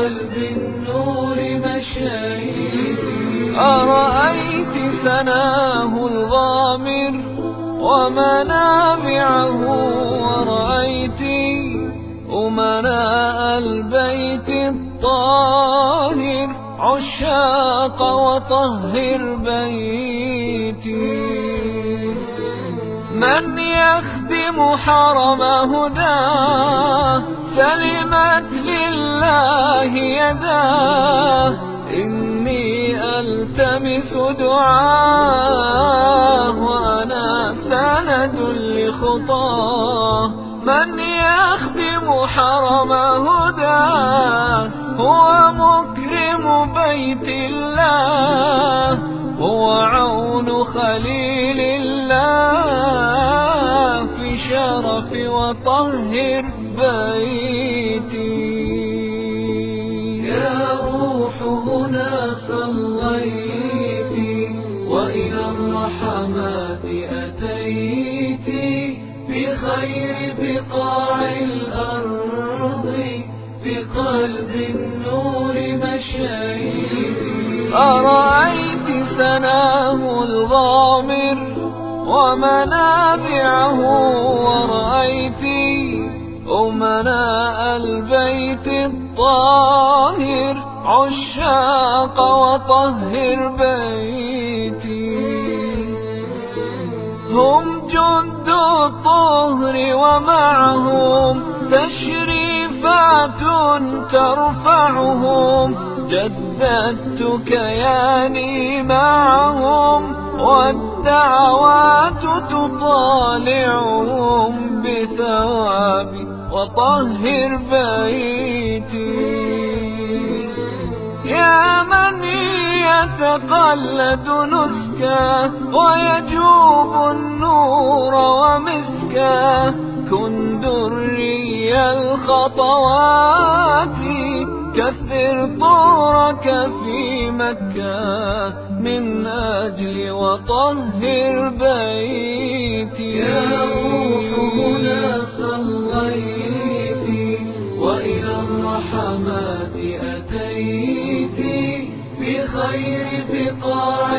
قلب النور مشيتي. أرأيت سناه الغامر ومنابعه، ورأيت أمناء البيت الطاهر عشاق وطهر بيتي. من يخدم حرم هداه سلمت لله يداه، إني ألتمس دعاه وأنا سند لخطاه. من يخدم حرم هداه هو مكرم بيت الله، هو عون خليل الله في شرف وطهر بيتي. يا روح هنا صليتي وإلى الرحمات أتيتي، في خير بقاع الأرض في قلب النور مشيتي. أرأيت سناه الغامر ومنابعه، ورأيت أمناء البيت الطاهر عشاق وطهر بيتي. هم جند الطهر ومعهم تشريفات ترفعهم، جددت كياني معهم والدعوات تطالعهم بثوابي وطهر بيتي. يا من يتقلد نسكه ويجوب النور ومسكه، كن دري الخطوات كثر طورك في مكة من أجل وطهر بيتي. يا روح هنا صليتي وإلى الرحمات أتيتي، في خير بقاع